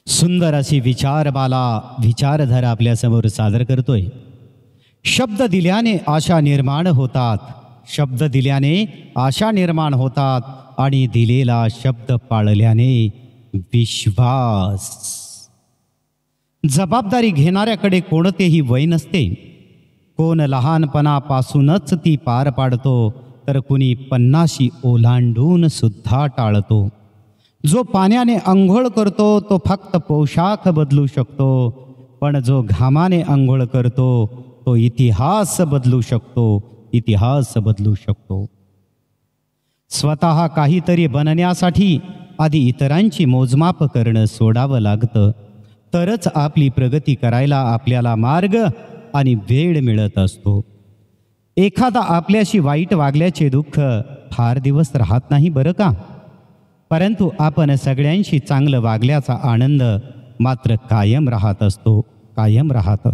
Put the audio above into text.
सुंदर अशी विचारमाला विचारधारा आपल्यासमोर सादर करतोय। शब्द दिल्याने आशा निर्माण होतात, शब्द दिल्याने आशा निर्माण होतात आणि दिलेला शब्द पाळल्याने विश्वास। जबाबदारी घेणाऱ्याकडे कोणतेही वय नसते। कोण लहानपणापासूनच ती पार पाडतो तर कुणी 50 ओलांडून सुद्धा टाळतो। जो पाण्याने अंघोळ करतो तो फक्त पोशाख बदलू शकतो, पण जो घामाने अंघोळ करतो तो इतिहास बदलू शकतो, इतिहास बदलू शकतो। स्वतः काहीतरी बनण्यासाठी आधी इतरांची मोजमाप करणं सोडावं लागतं, तरच आपली प्रगती करायला आपल्याला मार्ग आणि वेळ मिळत असतो। एखादा आपल्याशी वाईट वागल्याचे दुःख फार दिवस राहत नाही बरं का, परंतु आपण सगळ्यांशी चांगलं वागल्याचा आनंद मात्र कायम राहत असतो, कायम राहत असतो।